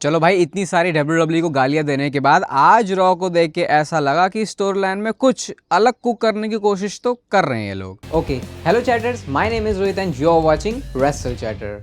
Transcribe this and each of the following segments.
चलो भाई, इतनी सारी WWE को गालियां देने के बाद आज रॉ को देख के ऐसा लगा कि स्टोरी लाइन में कुछ अलग कुक करने की कोशिश तो कर रहे हैं ये लोग। Okay, hello chatters, my name is Rohit and you are watching Wrestle Chatter.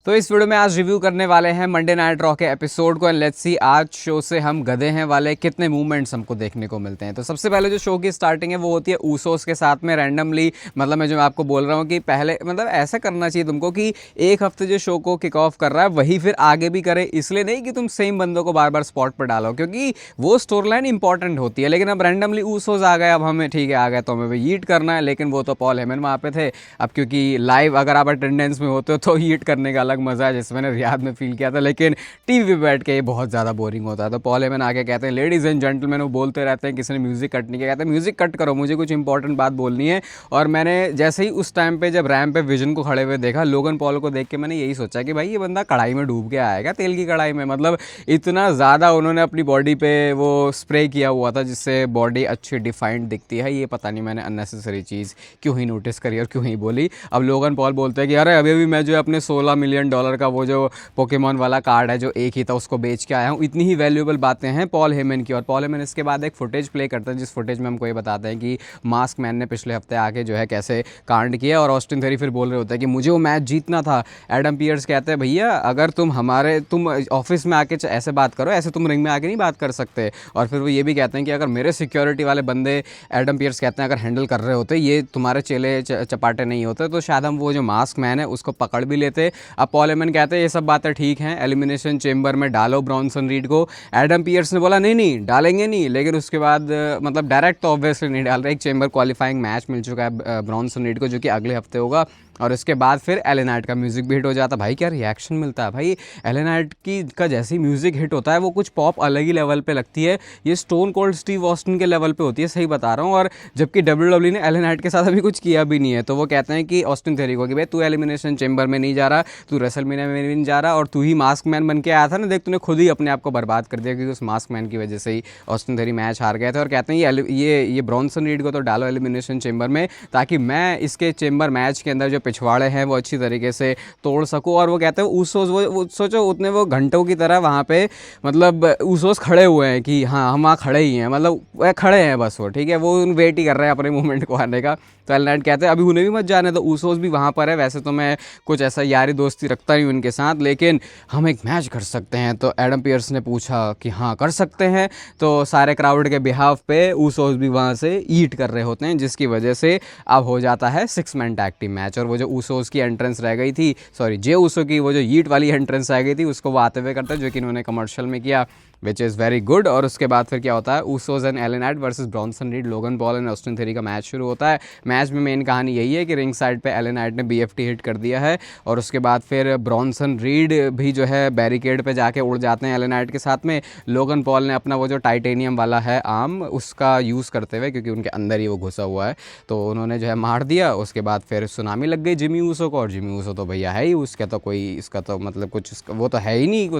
तो इस वीडियो में आज रिव्यू करने वाले हैं मंडे नाइट रॉ के एपिसोड को एंड लेट्स सी आज शो से हम गधे हैं वाले कितने मूवमेंट्स हमको देखने को मिलते हैं। तो सबसे पहले जो शो की स्टार्टिंग है वो होती है ऊसोस के साथ में रैंडमली, मतलब मैं जो आपको बोल रहा हूँ कि पहले मतलब ऐसा करना चाहिए तुमको कि एक हफ्ते जो शो को किक ऑफ कर रहा है वही फिर आगे भी करे, इसलिए नहीं कि तुम सेम बंदों को बार बार स्पॉट पर डालो, क्योंकि वो स्टोरी लाइन इंपॉर्टेंट होती है। लेकिन अब रैंडमली ऊसोस आ गए, अब हमें ठीक है आ गए तो हमें भी ईट करना है, लेकिन वो तो पॉल हेमन वहाँ पे थे। अब क्योंकि लाइव अगर आप अटेंडेंस में होते हो तो ईट करने का अलग मजा है, जिसमें मैंने रियाद में फील किया था, लेकिन टीवी पे बैठ के ये बहुत ज़्यादा बोरिंग होता है। तो पॉल हेमन आके कहते हैं लेडीज़ एंड जेंटलमैन, वो बोलते रहते हैं किसी ने म्यूज़िक कट नहीं किया, कहते हैं म्यूज़िक कट करो, मुझे कुछ इंपॉर्टेंट बात बोलनी है। और मैंने जैसे ही उस टाइम पे जब रैम पे विजन को खड़े हुए देखा, लोगन पॉल को देख के मैंने यही सोचा कि भाई ये बंदा कढ़ाई में डूब के आएगा, तेल की कढ़ाई में। मतलब इतना ज़्यादा उन्होंने अपनी बॉडी पे वो स्प्रे किया हुआ था जिससे बॉडी अच्छी डिफाइंड दिखती है। ये पता नहीं मैंने अननेसेसरी चीज़ क्यों ही नोटिस करी और क्यों ही बोली। अब लोगन पॉल बोलते हैं कि अरे अभी अभी मैं जो अपने $16 मिलियन का वो जो पोकेमॉन वाला कार्ड है जो एक ही था उसको बेच के आया हूँ। इतनी ही वैल्यूएबल बातें हैं पॉल हेमन की। और पॉल हेमन इसके बाद एक फुटेज प्ले करते हैं जिस फुटेज में हमको ये बताते हैं कि मास्क मैन ने पिछले हफ्ते आके जो है कैसे कांड किया। और ऑस्टिन थेरी फिर बोल रहे होते हैं कि मुझे वो मैच जीतना था। एडम पियर्स कहते हैं भैया अगर तुम ऑफिस में आके ऐसे बात करो, ऐसे तुम रिंग में आके नहीं बात कर सकते। और फिर वो ये भी कहते हैं कि अगर मेरे सिक्योरिटी वाले बंदे, एडम पियर्स कहते हैं, अगर हैंडल कर रहे होते, ये तुम्हारे चेले चपाटे नहीं होते, तो शायद हम वो जो मास्क मैन है उसको पकड़ भी लेते। अब पॉल हेमन कहते हैं ये सब बातें ठीक हैं, एलिमिनेशन चेंबर में डालो ब्रॉन्सन रीड को। एडम पियर्स ने बोला नहीं नहीं डालेंगे नहीं, लेकिन उसके बाद मतलब डायरेक्ट तो ऑब्वियसली नहीं डाल रहे। एक चेंबर क्वालिफाइंग मैच मिल चुका है ब्रॉन्सन रीड को जो कि अगले हफ्ते होगा। और उसके बाद फिर एले नाइट का म्यूज़िक भी हिट हो जाता है। भाई क्या रिएक्शन मिलता है भाई, एले नाइट का जैसे ही म्यूज़िक हिट होता है वो कुछ पॉप अलग ही लेवल पे लगती है। ये स्टोन कोल्ड स्टीव ऑस्टिन के लेवल पे होती है, सही बता रहा हूँ। और जबकि WWE ने एले नाइट के साथ अभी कुछ किया भी नहीं है। तो वो कहते हैं कि ऑस्टिन थेरी को कि भाई तू एलिमिनेशन चेंबर में नहीं जा रहा, तू रेसलमेनिया में नहीं जा रहा, और तू ही मास्क मैन बन के आया था ना, देख तूने खुद ही अपने आप को बर्बाद कर दिया, क्योंकि उस मास्क मैन की वजह से ही ऑस्टिन थेरी मैच हार गए थे। और कहते हैं ये ब्रॉन्सन रीड को तो डालो एलिमिनेशन चेंबर में, ताकि मैं इसके चेंबर मैच के अंदर जो पिछवाड़े हैं वो अच्छी तरीके से तोड़ सकूं। और वो कहते हैं ऊसोस, वो सोचो उतने वो घंटों की तरह वहाँ पे मतलब ऊसोस खड़े हुए हैं कि हाँ हम वहाँ खड़े ही हैं, मतलब वह खड़े हैं बस, वो ठीक है, वो वेट ही कर रहे हैं अपने मूवमेंट को आने का। तो एल नाइट कहते हैं अभी उन्हें भी मत जाने तो ऊसोस भी वहाँ पर है। वैसे तो मैं कुछ ऐसा यारी दोस्ती रखता नहीं उनके साथ, लेकिन हम एक मैच कर सकते हैं। तो एडम पियर्स ने पूछा कि हाँ कर सकते हैं। तो सारे क्राउड के बिहाफ पे ऊसोस भी वहाँ से ईट कर रहे होते हैं, जिसकी वजह से अब हो जाता है 6 मैन टैग टीम मैच। और वो जो ऊसोस की एंट्रेंस रह गई थी, सॉरी जे ऊसो की वो जो ईट वाली एंट्रेंस रह गई थी, उसको वो आते हुए करते हैं, जो कि इन्होंने कमर्शियल में किया, विच इज़ वेरी गुड। और उसके बाद फिर क्या होता है, Usos and LA Knight versus Bronson read, Logan Paul and Austin theory का मैच शुरू होता है। मैच में मेन कहानी यही है कि रिंग साइड पे एले नाइट ने BFT हिट कर दिया है। और उसके बाद फिर ब्रॉन्सन रीड भी जो है बैरिकेड पे जाके उड़ जाते हैं एले नाइट के साथ में। लोगन पॉल ने अपना वो जो टाइटेनियम वाला है आर्म, उसका यूज़ करते हुए, क्योंकि उनके अंदर ही वो घुसा हुआ है, तो उन्होंने जो है मार दिया। उसके बाद फिर सुनामी लग गई जिमी ऊसो को, और जिमी ऊसो तो भैया है ही, उसका तो कोई इसका तो मतलब कुछ वो तो है ही नहीं, वो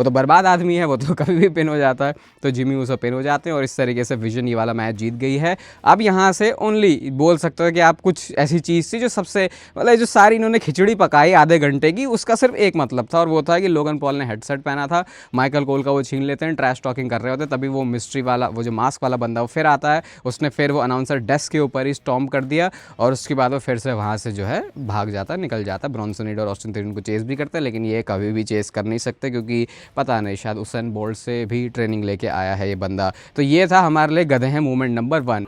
तो बर्बाद आदमी है, वो तो कभी भी पिन हो जाता है। तो जिमी ऊसो पिन हो जाते हैं और इस तरीके से विजन ये वाला मैच जीत गई है। अब यहाँ से ओनली बोल सकते हो कि आप कुछ ऐसी चीज़ थी जो सबसे मतलब जो सारी इन्होंने खिचड़ी पकाई आधे घंटे की, उसका सिर्फ एक मतलब था, और वो था कि लोगन पॉल ने हेडसेट पहना था, माइकल कोल का वो छीन लेते हैं, ट्रैश टॉकिंग कर रहे होते, तभी वो मिस्ट्री वाला वो जो मास्क वाला बंदा वो फिर आता है, उसने फिर वो अनाउंसर डेस्क के ऊपर ही स्टॉम्प कर दिया। और उसके बाद वो फिर से वहाँ से जो है भाग जाता, निकल जाता। ब्रॉन्सन रीड और ऑस्टिन थेरी को चेस भी करते हैं, लेकिन ये कभी भी चेस कर नहीं सकते, क्योंकि पता नहीं शायद उसेन बोल्ट से भी ट्रेनिंग लेके आया है ये बंदा। तो ये था हमारे लिए गधे हैं मूवमेंट नंबर 1।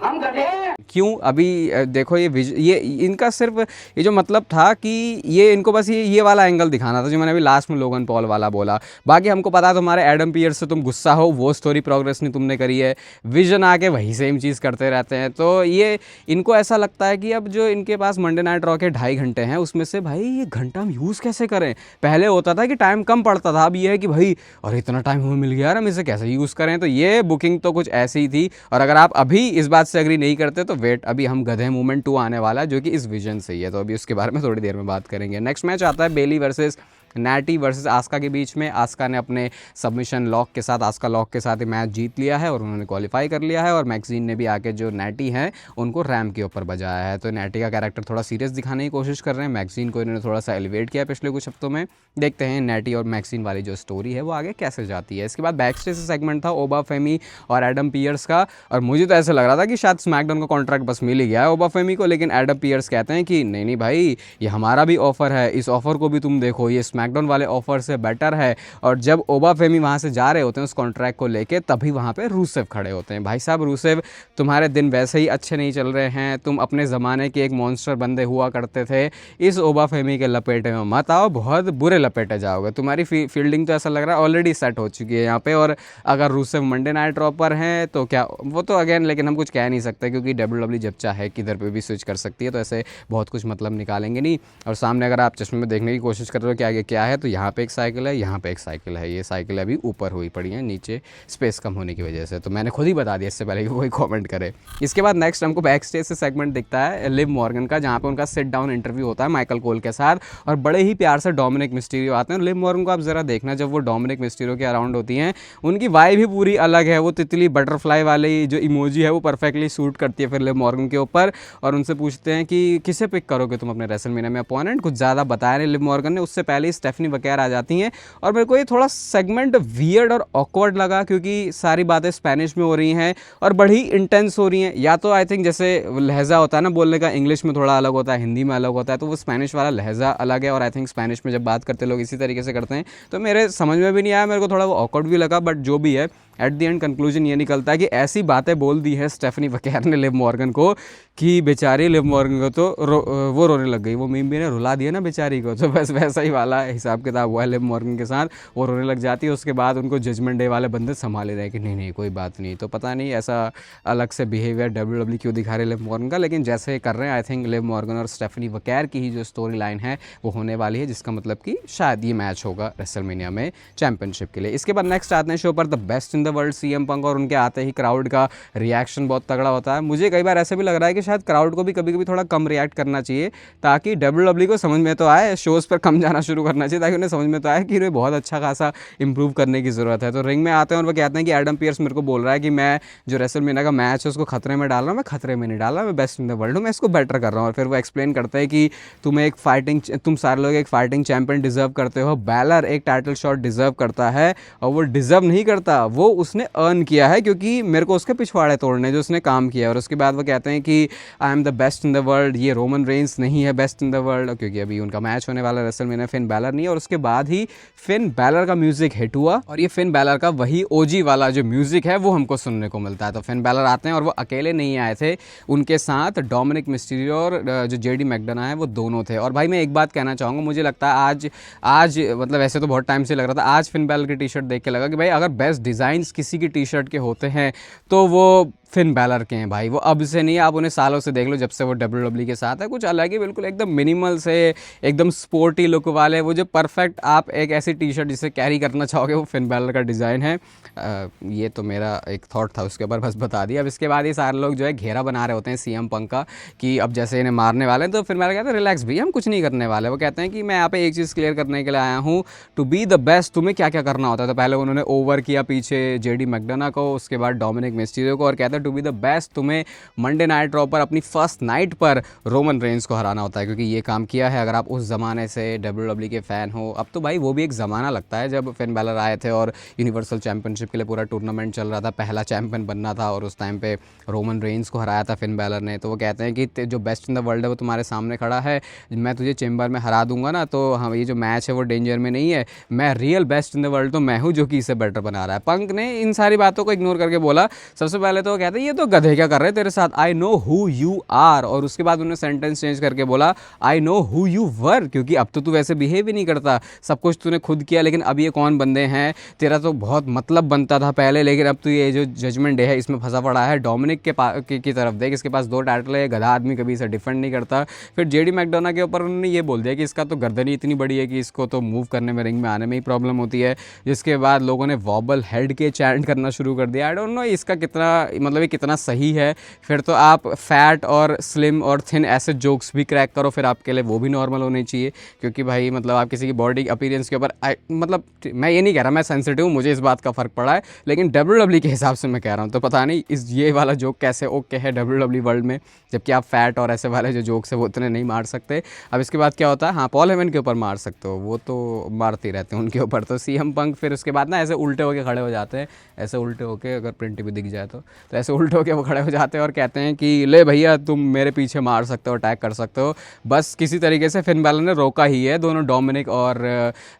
क्यों अभी देखो ये इनका सिर्फ ये जो मतलब था कि ये इनको बस ये वाला एंगल दिखाना था जो मैंने अभी लास्ट में लोगन पॉल वाला बोला। बाकी हमको पता है तुम्हारे एडम पियर्स से तुम गुस्सा हो, वो स्टोरी प्रोग्रेस नहीं तुमने करी है, विजन आके वही सेम चीज़ करते रहते हैं। तो ये इनको ऐसा लगता है कि अब जो इनके पास मंडे नाइट रॉ के 2.5 घंटे हैं, उसमें से भाई ये घंटा हम यूज़ कैसे करें। पहले होता था कि टाइम कम पड़ता था, अब ये है कि भाई और इतना टाइम हमें मिल गया यार, हम इसे कैसे यूज़ करें। तो ये बुकिंग तो कुछ ऐसी ही थी। और अगर आप अभी इस बात से एग्री नहीं करते तो वेट, अभी हम गधे मूवमेंट 2 आने वाला है जो कि इस विजन से ही है, तो अभी उसके बारे में थोड़ी देर में बात करेंगे। नेक्स्ट मैच आता है बेली वर्सेस नैटी वर्सेस आस्का के बीच में। आस्का ने अपने सबमिशन लॉक के साथ, आस्का लॉक के साथ ही मैच जीत लिया है और उन्होंने क्वालिफाई कर लिया है। और मैक्सिन ने भी आके जो नैटी हैं उनको रैम के ऊपर बजाया है। तो नैटी का कैरेक्टर थोड़ा सीरियस दिखाने की कोशिश कर रहे हैं, मैक्सिन को इन्होंने थोड़ा सा एलिवेट किया पिछले कुछ हफ्तों में। देखते हैं नैटी और मैक्सिन वाली जो स्टोरी है वो आगे कैसे जाती है। इसके बाद बैक स्टेज से सेगमेंट था ओबा फेमी और एडम पियर्स का, और मुझे तो ऐसा लग रहा था कि शायद स्मैकडाउन का कॉन्ट्रैक्ट बस मिल ही गया है ओबा फेमी को, लेकिन एडम पियर्स कहते हैं कि नहीं नहीं भाई, ये हमारा भी ऑफर है, इस ऑफर को भी तुम देखो, ये स्मैकडाउन वाले ऑफर से बेटर है। और जब ओबा फेमी वहाँ से जा रहे होते हैं उस कॉन्ट्रैक्ट को लेके, तभी वहाँ पे रूसेव खड़े होते हैं। भाई साहब रूसेव, तुम्हारे दिन वैसे ही अच्छे नहीं चल रहे हैं, तुम अपने ज़माने के एक मॉन्स्टर बंदे हुआ करते थे, इस ओबा फेमी के लपेटे में मत आओ, बहुत बुरे लपेटे जाओगे। तुम्हारी फील्डिंग तो ऐसा लग रहा है ऑलरेडी सेट हो चुकी है यहाँ पे। और अगर रूसेव मंडे नाइट रॉ पर हैं तो क्या वो तो अगेन, लेकिन हम कुछ कह नहीं सकते क्योंकि WWE जब चाहे किधर पे भी स्विच कर सकती है, तो ऐसे बहुत कुछ मतलब निकालेंगे नहीं। और सामने अगर आप चश्मे में देखने की कोशिश कर रहे हो कि आगे क्या है, तो यहाँ पे एक साइकिल है, यहाँ पे एक साइकिल है। ये साइकिल अभी ऊपर हुई पड़ी है, नीचे स्पेस कम होने की वजह से। तो मैंने खुद ही बता दिया इससे पहले कि कोई कॉमेंट करे। इसके बाद नेक्स्ट हमको बैक स्टेज से सेगमेंट दिखता है लिव मॉर्गन का, जहाँ पे उनका सिट डाउन इंटरव्यू होता है माइकल कोल के साथ, और बड़े ही प्यार से डोमिनिक मिस्टीरियो आते हैं। लिव मॉर्गन को आप जरा देखना, जब वो डोमिनिक मिस्टीरियो के अराउंड होती हैं, उनकी वाइब भी पूरी अलग है। वो तितली बटरफ्लाई वाली जो इमोजी है वो परफेक्टली सूट करती है फिर लिव मॉर्गन के ऊपर। और उनसे पूछते हैं कि किसे पिक करोगे तुम अपने रेसलमेनिया में अपोनेंट, कुछ ज़्यादा बताया नहीं लिव मॉर्गन ने। उससे पहले ही स्टेफनी वकैर आ जाती हैं, और मेरे को ये थोड़ा सेगमेंट वियर्ड और ऑकवर्ड लगा क्योंकि सारी बातें स्पेनिश में हो रही हैं और बड़ी इंटेंस हो रही हैं। या तो आई थिंक जैसे लहजा होता है ना बोलने का, इंग्लिश में थोड़ा अलग होता है, हिंदी में अलग होता है, तो वो स्पेनिश वाला लहजा अलग है। और आई थिंक स्पेनिश में जब बात करते लोग इसी तरीके से करते हैं, तो मेरे समझ में भी नहीं आया, मेरे को थोड़ा वो ऑकवर्ड भी लगा। बट जो भी है, एट द एंड कंक्लूजन ये निकलता है कि ऐसी बातें बोल दी है स्टेफनी वकैर ने लिव मॉर्गन को कि बेचारी लिव मॉर्गन को तो वो रोने लग गई। वो मीम भी ने रुला दिया ना बेचारी को, तो बस वैसा ही वाला हिसाब किताब हुआ है लिव मॉर्गन के साथ। वो रोने लग जाती है, उसके बाद उनको जजमेंट डे वाले बंदे संभाले रहे कि नहीं नहीं कोई बात नहीं। तो पता नहीं ऐसा अलग से बिहेवियर WWE क्यों दिखा रहे लिव मॉर्गन का, लेकिन जैसे कर रहे हैं आई थिंक लिव मॉर्गन और स्टेफनी वकैर की ही जो स्टोरी लाइन है वो होने वाली है, जिसका मतलब कि शायद ये मैच होगा रेसलमेनिया में चैंपियनशिप के लिए। इसके बाद नेक्स्ट आते हैं शो पर the best in the world CM पंक, और उनके आते ही क्राउड का रिएक्शन बहुत तगड़ा होता है। मुझे कई बार ऐसे भी लग रहा है कि शायद क्राउड को भी कभी कभी थोड़ा कम रिएक्ट करना चाहिए, ताकि WWE को समझ में तो आए, शोज़ पर कम जाना शुरू करना चाहिए, ताकि उन्हें समझ में तो आए कि इन्हें बहुत अच्छा खासा इंप्रूव करने की ज़रूरत है। तो रिंग में आते हैं और वो कहते हैं कि एडम पियर्स मेरे को बोल रहा है कि मैं जो रेसलमेनिया का मैच है उसको खतरे में डाल रहा हूँ। मैं खतरे में नहीं डाल रहा, मैं बेस्ट इन द वर्ल्ड हूँ, मैं इसको बेटर कर रहा हूँ। और फिर वो एक्सप्लेन करते हैं कि तुम सारे लोग एक फाइटिंग चैंपियन डिजर्व करते हो, बैलर एक टाइटल शॉट डिजर्व करता है, और वो डिजर्व नहीं करता, वो उसने अर्न किया है क्योंकि मेरे को उसके पिछवाड़े तोड़ने जो उसने काम किया है। और उसके बाद वो कहते हैं कि I am the best in the world, ये रोमन रेंस नहीं है बेस्ट इन द वर्ल्ड, क्योंकि अभी उनका मैच होने वाला रेसलमेनिया फिन बैलर नहीं है। और उसके बाद ही फिन बैलर का म्यूजिक हिट हुआ, और ये फिन बैलर का वही ओजी वाला जो म्यूजिक है वो हमको सुनने को मिलता है। तो फिन बैलर आते हैं और वो अकेले नहीं आए थे, उनके साथ डोमिनिक मिस्टीरियो और जो जेडी मैकडोना है वो दोनों थे। और भाई मैं एक बात कहना चाहूँगा, मुझे लगता है आज मतलब ऐसे तो बहुत टाइम से लग रहा था, आज फिन बैलर की टी शर्ट देख के लगा कि भाई अगर बेस्ट डिज़ाइंस किसी की टी शर्ट के होते हैं तो वो फिन बैलर के हैं भाई। वो अब से नहीं, आप उन्हें सालों से देख लो, जब से वो WWE के साथ है, कुछ अलग ही बिल्कुल एकदम मिनिमल से एकदम स्पोर्टी लुक वाले, वो जो परफेक्ट आप एक ऐसी टी शर्ट जिसे कैरी करना चाहोगे वो फिन बैलर का डिज़ाइन है। ये तो मेरा एक थॉट था उसके ऊपर, बस बता दिया। अब इसके बाद ये सारे लोग जो है घेरा बना रहे होते हैं CM पंक का कि अब जैसे इन्हें मारने वाले हैं, तो फिन बैलर कहते हैं रिलैक्स भैया, हम कुछ नहीं करने वाले। वो कहते हैं कि मैं यहाँ पे एक चीज़ क्लियर करने के लिए आया हूँ, टू बी द बेस्ट तुम्हें क्या क्या करना होता है। तो पहले उन्होंने ओवर किया पीछे जेडी मैकडोना को, उसके बाद डोमिनिक मिस्टीरियो को, और कहते हैं टू बी द बेस्ट तुम्हें मंडे नाइट रॉ पर अपनी फर्स्ट नाइट पर रोमन रेंस को हराना होता है, क्योंकि ये काम किया है। अगर आप उस ज़माने से WWE के फ़ैन हो, अब तो भाई वो भी एक ज़माना लगता है जब फिन बैलर आए थे और यूनिवर्सल चैंपियनशिप के लिए पूरा टूर्नामेंट चल रहा था, पहला चैंपियन बनना था, और उस टाइम पे रोमन रेंस को हराया था फिन बैलर ने। तो वो कहते हैं कि जो बेस्ट इन द वर्ल्ड है वो तुम्हारे सामने खड़ा है, मैं तुझे चेंबर में हरा दूंगा ना, तो हाँ ये जो मैच है वो डेंजर में नहीं है, मैं real best in the world तो मैं हूँ जो कि इसे बेटर बना रहा है। पंक ने इन सारी बातों को इग्नोर करके बोला, सबसे पहले तो वो कहते हैं ये तो गधे क्या कर रहे तेरे साथ, I know who you are. और उसके बाद उन्होंने सेंटेंस चेंज करके बोला I know who you were, क्योंकि अब तो तू वैसे बिहेव ही नहीं करता, सब कुछ तूने खुद किया, लेकिन अब ये कौन बंदे हैं, तेरा तो बहुत मतलब बनता था पहले, लेकिन अब तो ये जो जजमेंट डे है इसमें फंसा पड़ा है। डोमिनिक की तरफ देख, इसके पास 2 टाइटल है, गधा आदमी कभी इसे डिफेंड नहीं करता। फिर जेडी मैकडोना के ऊपर उन्होंने ये बोल दिया कि इसका तो गर्दन ही इतनी बड़ी है कि इसको तो मूव करने में, रिंग में आने में ही प्रॉब्लम होती है। जिसके बाद लोगों ने वॉबल हेड के चैंट करना शुरू कर दिया। आई डोंट नो इसका कितना मतलब मतलब ये कितना सही है। फिर तो आप फैट और स्लिम और थिन ऐसे जोक्स भी क्रैक करो, फिर आपके लिए वो भी नॉर्मल होने चाहिए, क्योंकि भाई मतलब आप किसी की बॉडी अपीयरेंस के ऊपर मतलब मैं ये नहीं कह रहा मैं सेंसिटिव हूँ, मुझे इस बात का फ़र्क पड़ा है, लेकिन WWE के हिसाब से मैं कह रहा हूँ। तो पता नहीं ये वाला जोक कैसे ओके है WWE वर्ल्ड में, जबकि आप फैट और ऐसे वाले जो जोक्स है वो उतने नहीं मार सकते। अब इसके बाद क्या होता है, हाँ पॉल हेमन के ऊपर मार सकते हो, वो तो मारते रहते हैं उनके ऊपर। तो CM पंक फिर उसके बाद ना ऐसे उल्टे होके खड़े हो जाते हैं, ऐसे उल्टे होके, अगर प्रिंट भी दिख जाए तो ऐसे उल्टे होके वो खड़े हो जाते हैं और कहते हैं कि ले भैया तुम मेरे पीछे मार सकते हो, अटैक कर सकते हो। बस किसी तरीके से फिन बैलर ने रोका ही है दोनों डोमिनिक और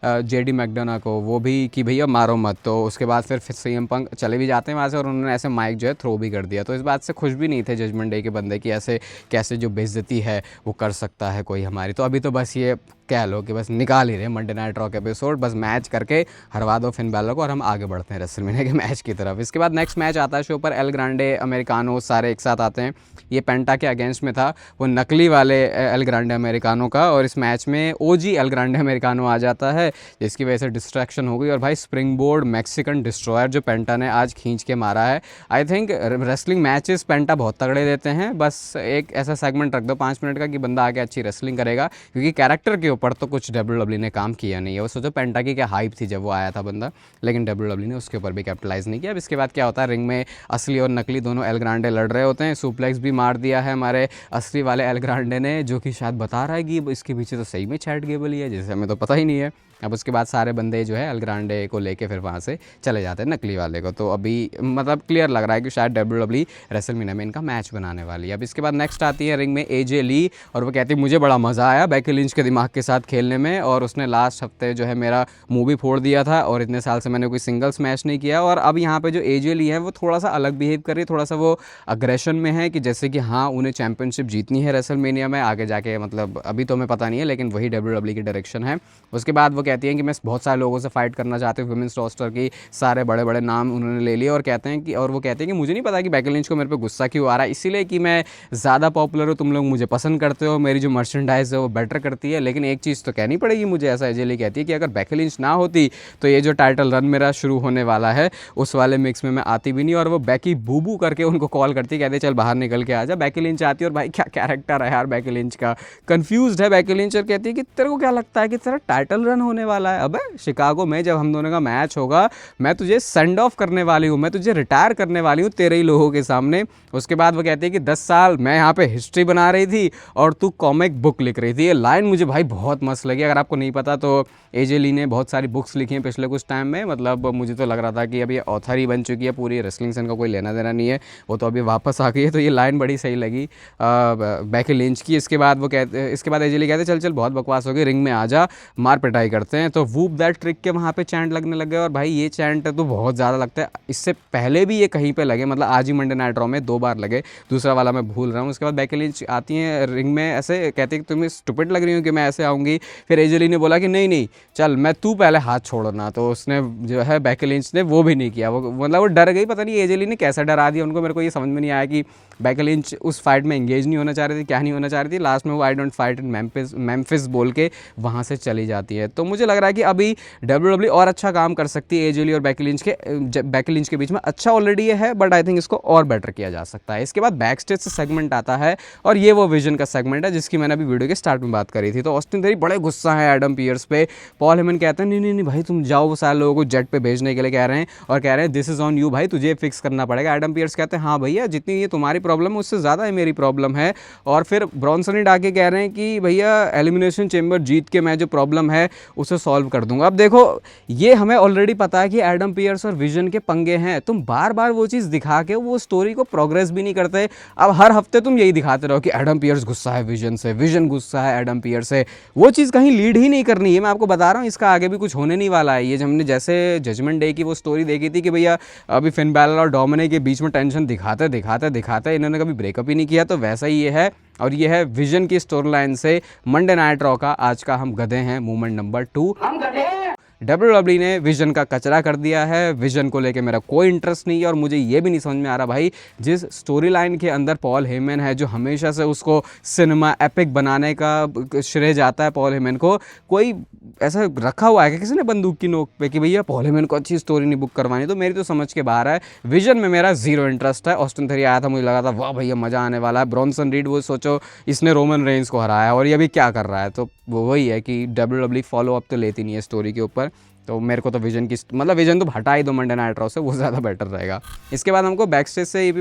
JD मैकडोना को, वो भी कि भैया मारो मत। तो उसके बाद फिर CM पंक चले भी जाते हैं वहाँ से, और उन्होंने ऐसे माइक जो है थ्रो भी कर दिया। तो इस बात से खुश भी नहीं थे जजमेंट डे के बंदे की ऐसे कैसे जो बेइज्जती है वो कर सकता है कोई हमारी। तो अभी तो बस ये कह लो कि बस निकाल ही रहे मंडे नाइट रॉ के एपिसोड, बस मैच करके हरवा दो फिन बैलर को और हम आगे बढ़ते हैं रेसलमेनिया के मैच की तरफ। इसके बाद नेक्स्ट मैच आता है शो पर, एल ग्रांडे अमेरिकानो सारे एक साथ आते हैं। ये पेंटा के अगेंस्ट में था, वो नकली वाले एल ग्रांडे अमेरिकानो का, और इस मैच में OG एल ग्रांडे अमेरिकानो आ जाता है, जिसकी वजह से डिस्ट्रैक्शन हो गई। और भाई स्प्रिंग बोर्ड मैक्सिकन डिस्ट्रॉयर जो पेंटा ने आज खींच के मारा है। आई थिंक रेसलिंग मैचेस पेंटा बहुत तगड़े देते हैं, बस एक ऐसा सेगमेंट रख दो 5 मिनट का कि बंदा आके अच्छी रेसलिंग करेगा, क्योंकि कैरेक्टर के ऊपर तो कुछ WWE ने काम किया नहीं है। वो सोचो पेंटा की क्या हाइप थी जब वो आया था बंदा, लेकिन WWE ने उसके ऊपर भी कैपिटलाइज नहीं किया। अब इसके बाद क्या होता है, रिंग में असली और नकली दोनों एल ग्रांडे लड़ रहे होते हैं। सुप्लेक्स भी मार दिया है हमारे असली वाले एल ग्रांडे ने, जो कि शायद बता रहा है कि इसके पीछे तो सही में चैट गेबल ही है, जिसे हमें तो पता ही नहीं है। अब उसके बाद सारे बंदे जो है एल ग्रांडे को लेके फिर वहाँ से चले जाते हैं नकली वाले को। तो अभी मतलब क्लियर लग रहा है कि शायद WWE रेसलमेनिया में इनका मैच बनाने वाली है। अब इसके बाद नेक्स्ट आती है रिंग में AJ ली, और वो कहती है मुझे बड़ा मज़ा आया बेकी लिंच के दिमाग के साथ खेलने में, और उसने लास्ट हफ्ते जो है मेरा मुंह भी फोड़ दिया था, और इतने साल से मैंने कोई सिंगल्स मैच नहीं किया। और अब यहाँ पे जो AJ ली है वो थोड़ा सा अलग बिहेव कर रही है, थोड़ा सा वो अग्रेशन में है, कि जैसे कि हाँ उन्हें चैंपियनशिप जीतनी है रेसलमेनिया में आगे जाके, मतलब अभी तो हमें पता नहीं है, लेकिन वही WWE की डायरेक्शन है। उसके बाद वो कहती हैं कि मैं बहुत सारे लोगों से फाइट करना चाहते हैं, वुमेंस रोस्टर की सारे बड़े बड़े नाम उन्होंने ले लिए, और कहते हैं कि, और वो कहते हैं कि मुझे नहीं पता कि बेकी लिंच को मेरे पे गुस्सा क्यों आ रहा है, इसीलिए कि मैं ज़्यादा पॉपुलर हूँ, तुम लोग मुझे पसंद करते हो, मेरी जो मर्चेंडाइज है वो बेटर करती है। लेकिन एक चीज़ तो कहनी पड़ेगी मुझे, ऐसा AJ ली कहती है कि अगर बेकी लिंच ना होती तो ये जो टाइटल रन मेरा शुरू होने वाला है उस वाले मिक्स में मैं आती भी नहीं। और वो बेकी बूबू करके उनको कॉल करती, कहते चल बाहर निकल के आ जा। बेकी लिंच आती है, और भाई क्या कैरेक्टर है यार बेकी लिंच का, कंफ्यूज्ड है बेकी लिंच, और कहती है कि तेरे को क्या लगता है कि तेरा टाइटल रन होने वाला है? अबे शिकागो में जब हम दोनों का मैच होगा मैं तुझे सेंड ऑफ करने वाली हूँ, मैं तुझे रिटायर करने वाली हूँ तेरे ही लोगों के सामने। उसके बाद वो कहती है कि 10 साल मैं यहाँ पे हिस्ट्री बना रही थी और तू कॉमिक बुक लिख रही थी। ये लाइन मुझे भाई बहुत मस्त लगी। अगर आपको नहीं पता तो AJ ली ने बहुत सारी बुक्स लिखी हैं पिछले कुछ टाइम में, मतलब मुझे तो लग रहा था कि अभी ऑथर ही बन चुकी है पूरी, रेसलिंग से इनका कोई लेना देना नहीं है, वो तो अभी वापस आ गई है। तो ये लाइन बड़ी सही लगी बेकी लिंच की। इसके बाद AJ ली कहते चल बहुत बकवास हो गई, रिंग में आ जा, मार पिटाई करते हैं। तो वूप दैट ट्रिक के वहाँ पे चैंट लगने लगे, और भाई ये चैंट तो बहुत ज़्यादा लगता है, इससे पहले भी ये कहीं पे लगे, मतलब आज ही मंडे नाइट रॉ में 2 बार लगे, दूसरा वाला मैं भूल रहा हूँ। उसके बाद बेकी लिंच आती हैं रिंग में, ऐसे कहती है कि तुम्हें स्टूपिड लग रही हो कि मैं ऐसे आऊँगी। फिर AJ ली ने बोला कि नहीं चल मैं तू पहले हाथ छोड़ना, तो उसने जो है बेकी लिंच ने वो भी नहीं किया, वो मतलब वो डर गई, पता नहीं AJ ली ने कैसा डरा दिया उनको, मेरे को ये समझ में नहीं आया कि बेकी लिंच उस फाइट में एंगेज नहीं होना चाह रही थी, क्या नहीं होना चाह रही थी। लास्ट में वो I don't fight in Memphis बोल के वहाँ से चली जाती है। तो मुझे लग रहा है कि अभी WWE और अच्छा काम कर सकती है AJ ली और बेकी लिंच के बीच में। अच्छा ऑलरेडी ये है, बट आई थिंक इसको और बेटर किया जा सकता है। इसके बाद बैक स्टेज से सेगमेंट आता है, और ये वो विजन का सेगमेंट है जिसकी मैंने अभी वीडियो के स्टार्ट में बात करी थी। तो ऑस्टिन थियरी बड़े गुस्सा है एडम पियर्स पे। पॉल हेमन कहते हैं नहीं भाई तुम जाओ, वो सारे लोगों को जेट पे भेजने के लिए कह रहे हैं, और कह रहे हैं दिस इज़ ऑन यू भाई, तुझे फिक्स करना पड़ेगा। एडम पियर्स कहते हैं हाँ भैया जितनी ये तुम्हारी प्रॉब्लम है उससे ज़्यादा मेरी प्रॉब्लम है। और फिर ब्रॉन्सन रीड आके कह रहे हैं कि भैया एलिमिनेशन चेंबर जीत के मैं जो प्रॉब्लम है उसे सॉल्व कर दूंगा। अब देखो ये हमें ऑलरेडी पता है कि एडम पियर्स और विजन के पंगे हैं, तुम बार बार वो चीज़ दिखा के वो स्टोरी को प्रोग्रेस भी नहीं करते। अब हर हफ्ते तुम यही दिखाते रहो कि एडम पियर्स गुस्सा है विजन से, विजन गुस्सा है एडम पियर्स से, वो चीज़ कहीं लीड ही नहीं करनी है। मैं आपको बता रहा हूँ इसका आगे भी कुछ होने नहीं वाला है। ये जब हमने जैसे जजमेंट डे की वो स्टोरी देखी थी कि भैया अभी फिन बैलर और डोमिनिक के बीच में टेंशन दिखाते इन्होंने कभी ब्रेकअप ही नहीं किया, तो वैसा ही ये है। और ये है विजन की स्टोरी लाइन से मंडे नाइट रॉ का आज का हम गधे हैं मूवमेंट नंबर 2। हम गधे हैं। WWE ने विजन का कचरा कर दिया है, विजन को लेके मेरा कोई इंटरेस्ट नहीं है और मुझे ये भी नहीं समझ में आ रहा भाई, जिस स्टोरी लाइन के अंदर पॉल हेमन है, जो हमेशा से उसको सिनेमा एपिक बनाने का श्रेय जाता है पॉल हेमन को, कोई ऐसा रखा हुआ है कि किसी ने बंदूक की नोक पे कि भैया पॉल हेमन को अच्छी स्टोरी नहीं बुक करवानी, तो मेरी तो समझ के बाहर है। विजन में मेरा जीरो इंटरेस्ट है। ऑस्टिन थेरी आया था, मुझे लगा था वाह भैया मज़ा आने वाला है। ब्रॉन्सन रीड, वो सोचो इसने रोमन रेंस को हराया और ये भी क्या कर रहा है, तो वो वही है कि WWE फॉलो अप तो लेती नहीं है स्टोरी के ऊपर। तो मेरे को तो विजन की मतलब विजन तो हटा ही दो मंडे नाइट रॉ से, वो ज़्यादा बेटर रहेगा। इसके बाद हमको बैकस्टेज से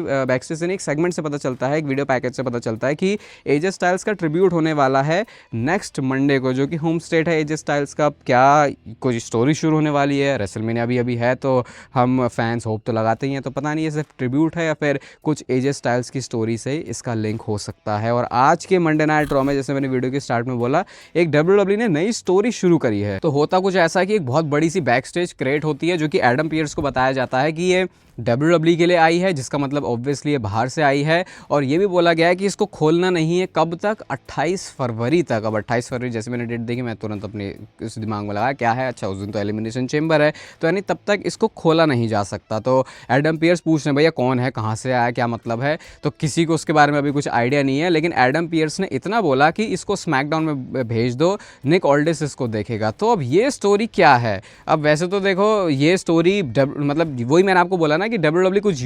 नहीं, एक सेगमेंट से पता चलता है, एक वीडियो पैकेज से पता चलता है कि एजे स्टाइल्स का ट्रिब्यूट होने वाला है नेक्स्ट मंडे को, जो कि होम स्टेट है एजे स्टाइल्स का। क्या कोई स्टोरी शुरू होने वाली है? रेसलमेनिया अभी है, तो हम फैंस होप तो लगाते ही हैं, तो पता नहीं ये सिर्फ ट्रिब्यूट है या फिर कुछ एजे स्टाइल्स की स्टोरी से इसका लिंक हो सकता है। और आज के मंडे नाइट रॉ में, जैसे मैंने वीडियो के स्टार्ट में बोला, एक WWE ने नई स्टोरी शुरू करी है। तो होता कुछ ऐसा कि एक बहुत बड़ी सी बैक स्टेज क्रिएट होती है, जो कि एडम पियर्स को बताया जाता है कि ये WWE के लिए आई है, जिसका मतलब ऑब्वियसली ये बाहर से आई है। और ये भी बोला गया है कि इसको खोलना नहीं है, कब तक? 28 फरवरी तक। अब 28 फरवरी जैसे मैंने डेट देखी, मैं तुरंत अपने उस दिमाग में लगा क्या है, अच्छा उस दिन तो एलिमिनेशन चेंबर है, तो यानी तब तक इसको खोला नहीं जा सकता। तो एडम पियर्स पूछ रहे भैया कौन है, कहाँ से आया, क्या मतलब है, तो किसी को उसके बारे में अभी कुछ आइडिया नहीं है। लेकिन एडम पियर्स ने इतना बोला कि इसको स्मैकडाउन में भेज दो, निक ऑल्डिस इसको देखेगा। तो अब ये स्टोरी क्या है? अब वैसे तो देखो ये स्टोरी मतलब वही मैंने आपको बोला ना कि WWE कुछ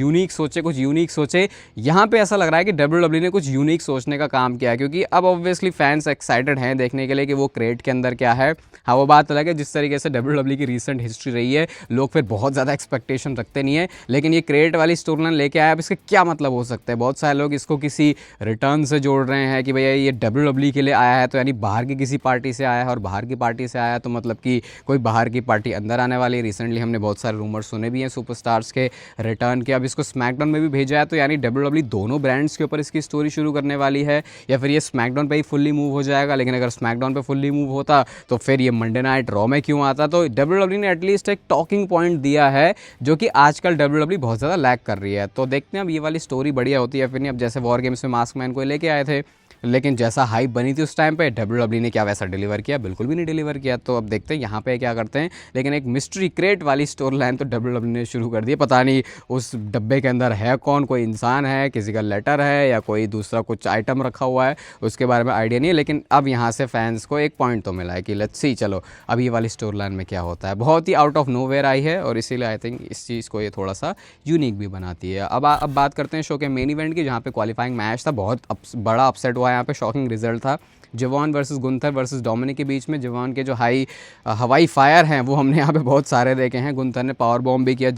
यूनिक सोचे। यहाँ पे ऐसा लग रहा है कि WWE ने कुछ यूनिक सोचने का काम किया है, क्योंकि अब ऑब्वियसली फैंस एक्साइटेड हैं देखने के लिए कि वो क्रेट के अंदर क्या है। हाँ, वो बात अलग है, जिस तरीके से WWE की रीसेंट हिस्ट्री रही है, लोग फिर बहुत ज़्यादा एक्सपेक्टेशन रखते नहीं है। लेकिन ये क्रेट वाली स्टोरी लाइन लेके आया, अब इसके क्या मतलब हो सकते हैं? बहुत सारे लोग इसको किसी रिटर्न से जोड़ रहे हैं कि भैया ये WWE के लिए आया है, तो यानी बाहर की किसी पार्टी से आया है, और बाहर की पार्टी से आया तो मतलब कि कोई बाहर की पार्टी अंदर आने वाली है। रिसेंटली हमने बहुत सारे रूमर सुने भी हैं सुपरस्टार्स के रिटर्न के। अब इसको स्मैकडाउन में भी भेजा है, तो यानी WWE दोनों ब्रांड्स के ऊपर इसकी स्टोरी शुरू करने वाली है, या फिर ये स्मैकडाउन पे ही फुल्ली मूव हो जाएगा। लेकिन अगर स्मैकडाउन पे फुल्ली मूव होता तो फिर ये मंडे नाइट रॉ में क्यों आता? तो WWE ने एटलीस्ट एक टॉकिंग पॉइंट दिया है, जो कि आजकल WWE बहुत ज़्यादा लैक कर रही है। तो देखते हैं अब ये वाली स्टोरी बढ़िया होती है फिर नहीं। अब जैसे वॉर गेम्स में मास्क मैन को लेके आए थे, लेकिन जैसा हाइप बनी थी उस टाइम पे, WWE ने क्या वैसा डिलीवर किया? बिल्कुल भी नहीं डिलीवर किया। तो अब देखते हैं यहाँ पे क्या करते हैं। लेकिन एक मिस्ट्री क्रिएट वाली स्टोरी लाइन तो WWE ने शुरू कर दी है। पता नहीं उस डब्बे के अंदर है कौन, कोई इंसान है, किसी का लेटर है, या कोई दूसरा कुछ आइटम रखा हुआ है, उसके बारे में आइडिया नहीं है। लेकिन अब यहाँ से फैंस को एक पॉइंट तो मिला है कि लेट्स सी, चलो अब ये वाली स्टोरी लाइन में क्या होता है। बहुत ही आउट ऑफ नोवेयर आई है, और इसीलिए आई थिंक इस चीज़ को ये थोड़ा सा यूनिक भी बनाती है। अब बात करते हैं शो के मेन इवेंट की, जहाँ पे क्वालिफाइंग मैच था। बहुत बड़ा अपसेट हुआ, यहाँ पे शॉकिंग रिजल्ट था। जवान वर्सेस गुंथर वर्सेस डोमिनिक के बीच में। जवान के जो हवाई फायर हैं वो हमने यहाँ पे बहुत सारे देखे हैं। गुंथर ने पावर बॉम्ब भी किया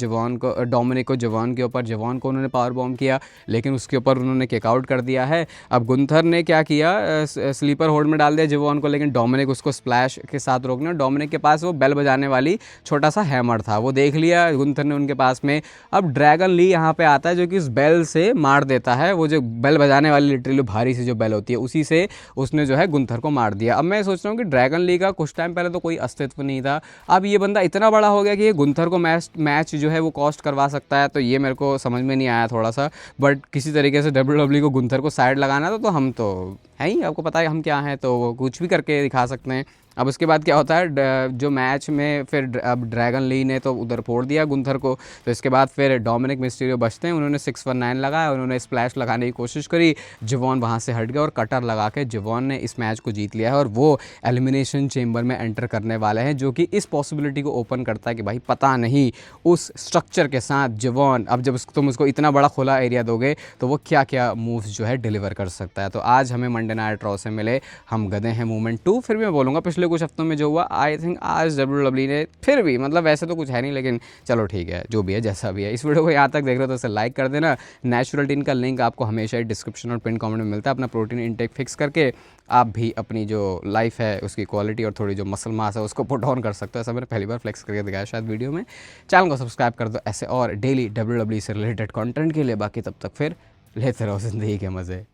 डोमिनिक को जवान के ऊपर, जवान को उन्होंने पावर बॉम्ब किया, लेकिन उसके ऊपर उन्होंने किकआउट कर दिया है। अब गुंथर ने क्या किया, स्लीपर होल्ड में डाल दिया जवान को, लेकिन डोमिनिक उसको स्प्लैश के साथ रोकना। डोमिनिक के पास वो बेल बजाने वाली छोटा सा हैमर था, वो देख लिया गुंथर ने उनके पास में। अब ड्रैगन ली यहाँ पे आता है, जो कि उस बेल से मार देता है। वो जो बेल बजाने वाली लिटरली भारी सी जो बेल होती है, उसी से उसने जो है गुंथर को मार दिया। अब मैं सोच रहा हूँ कि ड्रैगन ली का कुछ टाइम पहले तो कोई अस्तित्व नहीं था, अब ये बंदा इतना बड़ा हो गया कि ये गुंथर को मैच जो है वो कॉस्ट करवा सकता है। तो ये मेरे को समझ में नहीं आया थोड़ा सा, बट किसी तरीके से WWE को गुंथर को साइड लगाना था, तो हम तो है ही, आपको पता है हम क्या हैं, तो कुछ भी करके दिखा सकते हैं। अब उसके बाद क्या होता है, जो मैच में फिर अब ड्रैगन ली ने तो उधर फोड़ दिया गुंथर को। तो इसके बाद फिर डोमिनिक मिस्टीरियो बचते हैं, उन्होंने 619 लगाया, उन्होंने स्प्लैश लगाने की कोशिश करी, जवान वहाँ से हट गया और कटर लगा के जवान ने इस मैच को जीत लिया है। और वो एलिमिनेशन चेंबर में एंटर करने वाले हैं, जो कि इस पॉसिबिलिटी को ओपन करता है कि भाई पता नहीं उस स्ट्रक्चर के साथ जवान, अब जब तुम उसको इतना बड़ा खुला एरिया दोगे तो वो क्या क्या मूव्स जो है डिलीवर कर सकता है। तो आज हमें मंडे नाइट रॉ से मिले हम गधे हैं मूवमेंट 2। फिर भी मैं बोलूँगा पिछले कुछ हफ्तों में जो हुआ, आई थिंक आज WWE ने फिर भी, मतलब वैसे तो कुछ है नहीं, लेकिन चलो ठीक है, जो भी है जैसा भी है। इस वीडियो को यहाँ तक देख रहे हो तो इसे लाइक कर देना। नेचुरल टीन का लिंक आपको हमेशा ही डिस्क्रिप्शन और पिन कमेंट में मिलता है। अपना प्रोटीन इंटेक फिक्स करके आप भी अपनी जो लाइफ है उसकी क्वालिटी और थोड़ी जो मसल मास है उसको पुट ऑन कर सकते हो। ऐसा मैंने पहली बार फ्लेक्स करके दिखाया शायद वीडियो में। चैनल को सब्सक्राइब कर दो ऐसे और डेली WWE से रिलेटेड कंटेंट के लिए। बाकी तब तक फिर लेते रहो ज़िंदगी के मज़े।